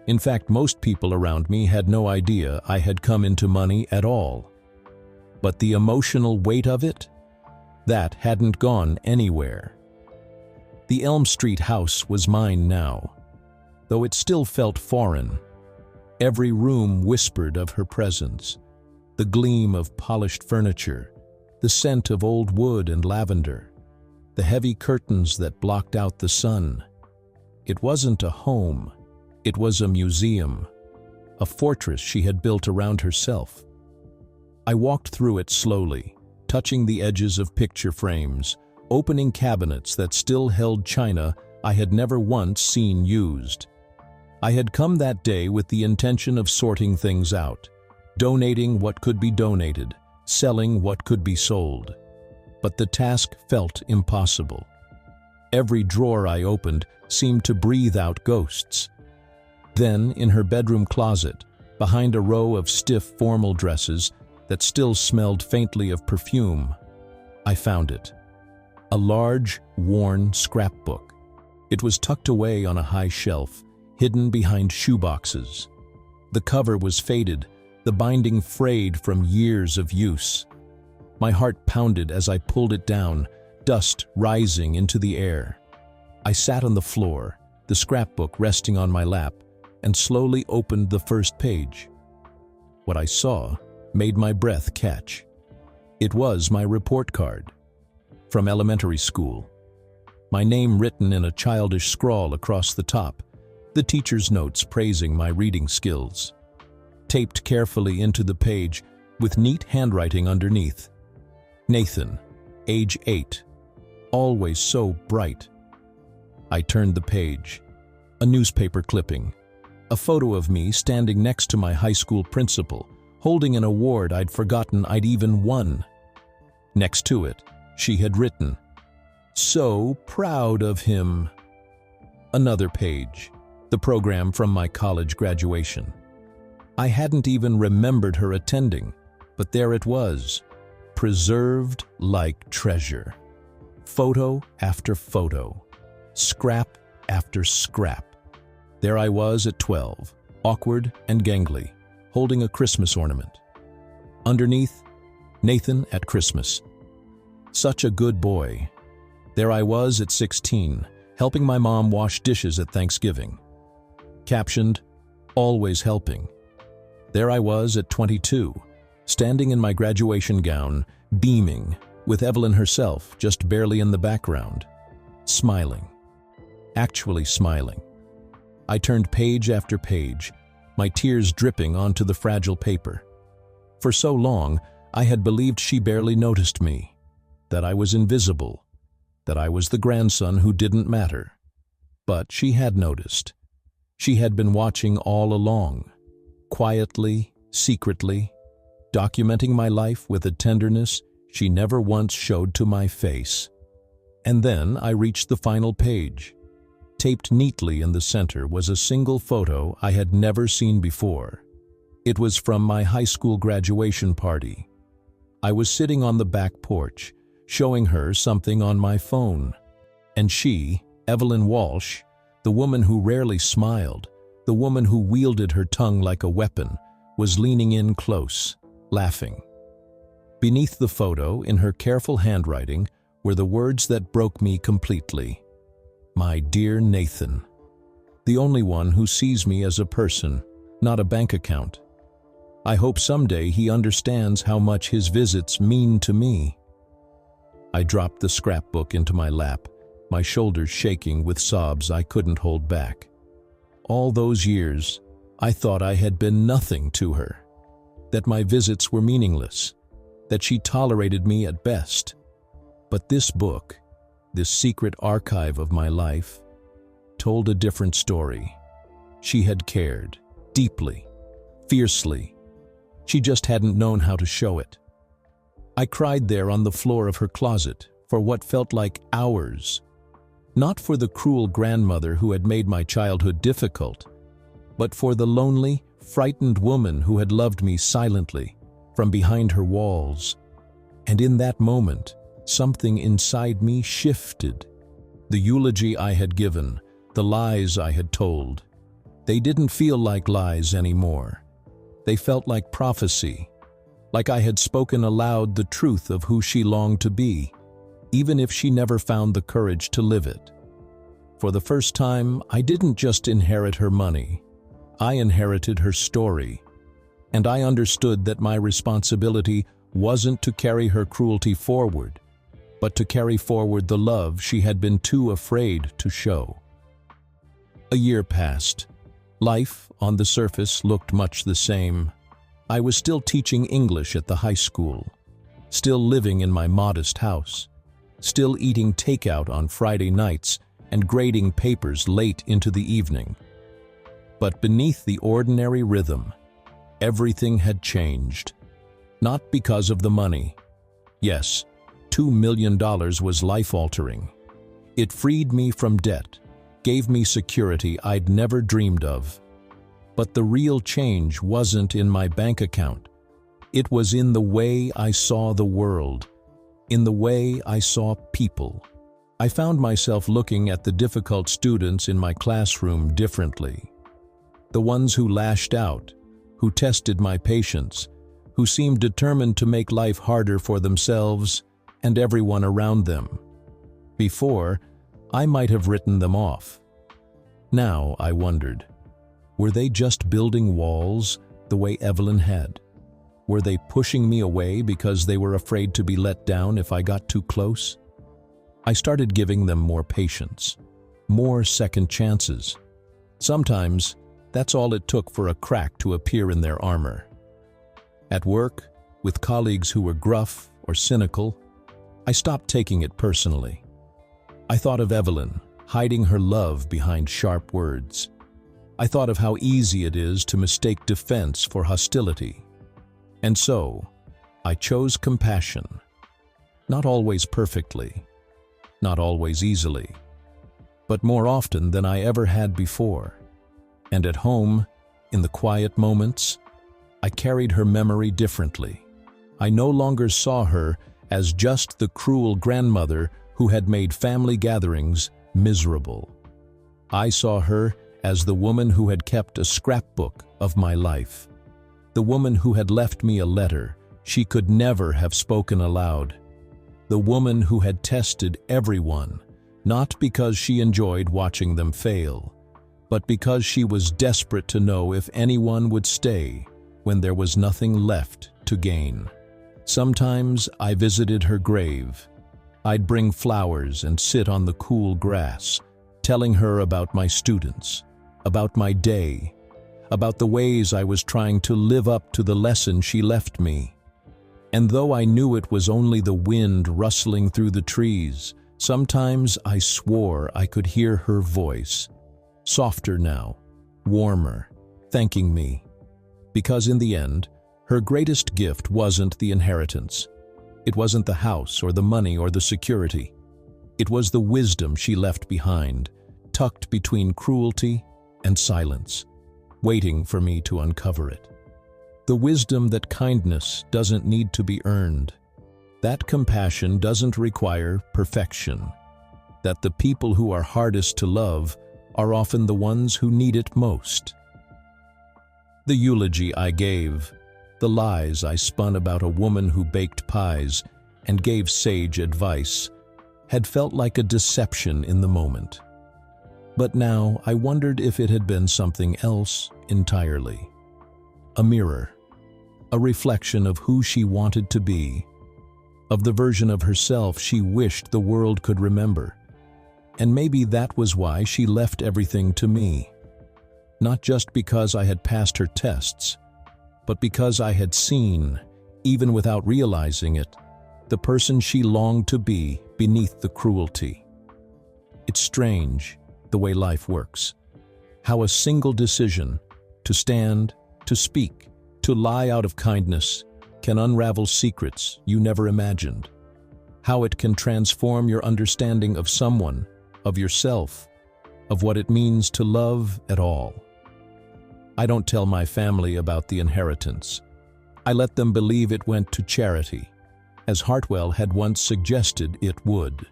In fact, most people around me had no idea I had come into money at all. But the emotional weight of it? That hadn't gone anywhere. The Elm Street house was mine now, though it still felt foreign. Every room whispered of her presence, the gleam of polished furniture, the scent of old wood and lavender, the heavy curtains that blocked out the sun. It wasn't a home, it was a museum, a fortress she had built around herself. I walked through it slowly, touching the edges of picture frames, opening cabinets that still held china I had never once seen used. I had come that day with the intention of sorting things out, donating what could be donated, selling what could be sold. But the task felt impossible. Every drawer I opened seemed to breathe out ghosts. Then, in her bedroom closet, behind a row of stiff formal dresses that still smelled faintly of perfume, I found it. A large, worn scrapbook. It was tucked away on a high shelf, hidden behind shoeboxes. The cover was faded, the binding frayed from years of use. My heart pounded as I pulled it down, dust rising into the air. I sat on the floor, the scrapbook resting on my lap, and slowly opened the first page. What I saw made my breath catch. It was my report card from elementary school. My name written in a childish scrawl across the top, the teacher's notes praising my reading skills. Taped carefully into the page with neat handwriting underneath. Nathan, age 8, always so bright. I turned the page. A newspaper clipping. A photo of me standing next to my high school principal, holding an award I'd forgotten I'd even won. Next to it, she had written, "So proud of him." Another page, the program from my college graduation. I hadn't even remembered her attending, but there it was, preserved like treasure. Photo after photo, scrap after scrap. There I was at 12, awkward and gangly, holding a Christmas ornament. Underneath, Nathan at Christmas. Such a good boy. There I was at 16, helping my mom wash dishes at Thanksgiving. Captioned, "Always helping." There I was at 22, standing in my graduation gown, beaming, with Evelyn herself just barely in the background. Smiling. Actually smiling. I turned page after page, my tears dripping onto the fragile paper. For so long, I had believed she barely noticed me, that I was invisible, that I was the grandson who didn't matter. But she had noticed. She had been watching all along. quietly, secretly, documenting my life with a tenderness she never once showed to my face. And then I reached the final page. Taped neatly in the center was a single photo I had never seen before. It was from my high school graduation party. I was sitting on the back porch, showing her something on my phone. And she, Evelyn Walsh, the woman who rarely smiled, the woman who wielded her tongue like a weapon, was leaning in close, laughing. Beneath the photo, in her careful handwriting, were the words that broke me completely. My dear Nathan, the only one who sees me as a person, not a bank account. I hope someday he understands how much his visits mean to me. I dropped the scrapbook into my lap, my shoulders shaking with sobs I couldn't hold back. All those years, I thought I had been nothing to her, that my visits were meaningless, that she tolerated me at best. But this book, this secret archive of my life, told a different story. She had cared, deeply, fiercely. She just hadn't known how to show it. I cried there on the floor of her closet for what felt like hours. Not for the cruel grandmother who had made my childhood difficult, but for the lonely, frightened woman who had loved me silently, from behind her walls. And in that moment, something inside me shifted. The eulogy I had given, the lies I had told, they didn't feel like lies anymore. They felt like prophecy, like I had spoken aloud the truth of who she longed to be, even if she never found the courage to live it. For the first time, I didn't just inherit her money. I inherited her story, and I understood that my responsibility wasn't to carry her cruelty forward, but to carry forward the love she had been too afraid to show. A year passed. Life, on the surface, looked much the same. I was still teaching English at the high school, still living in my modest house, still eating takeout on Friday nights and grading papers late into the evening. But beneath the ordinary rhythm, everything had changed. Not because of the money. Yes, $2 million was life-altering. It freed me from debt, gave me security I'd never dreamed of. But the real change wasn't in my bank account. It was in the way I saw the world, in the way I saw people. I found myself looking at the difficult students in my classroom differently. The ones who lashed out, who tested my patience, who seemed determined to make life harder for themselves and everyone around them. Before, I might have written them off. Now, I wondered, were they just building walls the way Evelyn had? Were they pushing me away because they were afraid to be let down if I got too close? I started giving them more patience, more second chances. Sometimes, that's all it took for a crack to appear in their armor. At work, with colleagues who were gruff or cynical, I stopped taking it personally. I thought of Evelyn, hiding her love behind sharp words. I thought of how easy it is to mistake defense for hostility. And so, I chose compassion. Not always perfectly, not always easily, but more often than I ever had before. And at home, in the quiet moments, I carried her memory differently. I no longer saw her as just the cruel grandmother who had made family gatherings miserable. I saw her as the woman who had kept a scrapbook of my life, the woman who had left me a letter she could never have spoken aloud, the woman who had tested everyone, not because she enjoyed watching them fail, but because she was desperate to know if anyone would stay when there was nothing left to gain. Sometimes I visited her grave. I'd bring flowers and sit on the cool grass, telling her about my students, about my day, about the ways I was trying to live up to the lesson she left me. And though I knew it was only the wind rustling through the trees, sometimes I swore I could hear her voice, softer now, warmer, thanking me. Because in the end, her greatest gift wasn't the inheritance. It wasn't the house or the money or the security. It was the wisdom she left behind, tucked between cruelty and silence, waiting for me to uncover it. The wisdom that kindness doesn't need to be earned, that compassion doesn't require perfection, that the people who are hardest to love are often the ones who need it most. The eulogy I gave, the lies I spun about a woman who baked pies and gave sage advice, had felt like a deception in the moment. But now I wondered if it had been something else entirely. A mirror, a reflection of who she wanted to be, of the version of herself she wished the world could remember. And maybe that was why she left everything to me. Not just because I had passed her tests, but because I had seen, even without realizing it, the person she longed to be beneath the cruelty. It's strange, the way life works. How a single decision, to stand, to speak, to lie out of kindness, can unravel secrets you never imagined. How it can transform your understanding of someone, of yourself, of what it means to love at all. I don't tell my family about the inheritance. I let them believe it went to charity, as Hartwell had once suggested it would.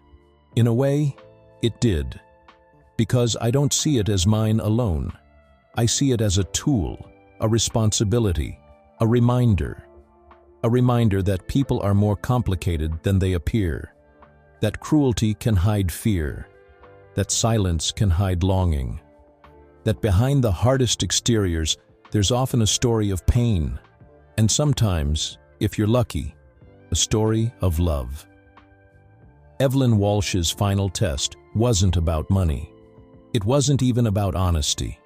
In a way, it did. Because I don't see it as mine alone. I see it as a tool, a responsibility, a reminder that people are more complicated than they appear, that cruelty can hide fear, that silence can hide longing, that behind the hardest exteriors there's often a story of pain, and sometimes, if you're lucky, a story of love. Evelyn Walsh's final test wasn't about money. It wasn't even about honesty.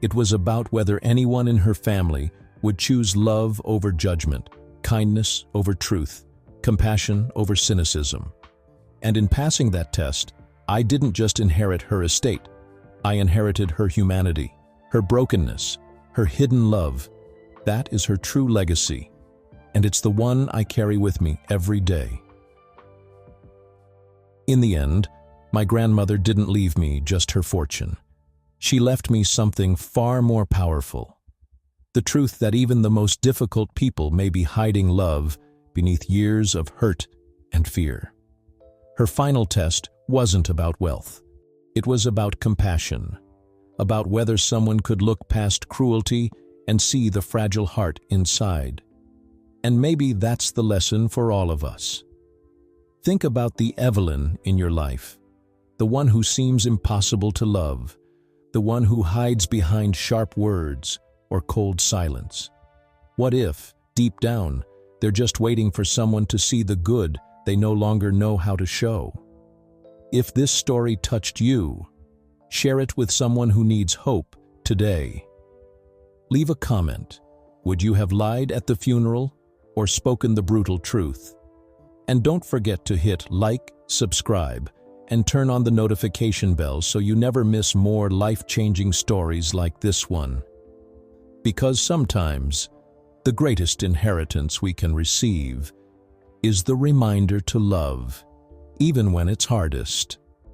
It was about whether anyone in her family would choose love over judgment, kindness over truth, compassion over cynicism. And in passing that test, I didn't just inherit her estate. I inherited her humanity, her brokenness, her hidden love. That is her true legacy, and it's the one I carry with me every day. In the end, my grandmother didn't leave me just her fortune. She left me something far more powerful. The truth that even the most difficult people may be hiding love beneath years of hurt and fear. Her final test wasn't about wealth. It was about compassion, about whether someone could look past cruelty and see the fragile heart inside. And maybe that's the lesson for all of us. Think about the Evelyn in your life, the one who seems impossible to love, the one who hides behind sharp words or cold silence. What if, deep down, they're just waiting for someone to see the good they no longer know how to show? If this story touched you, share it with someone who needs hope today. Leave a comment. Would you have lied at the funeral or spoken the brutal truth? And don't forget to hit like, subscribe, and turn on the notification bell so you never miss more life-changing stories like this one. Because sometimes, the greatest inheritance we can receive is the reminder to love, even when it's hardest.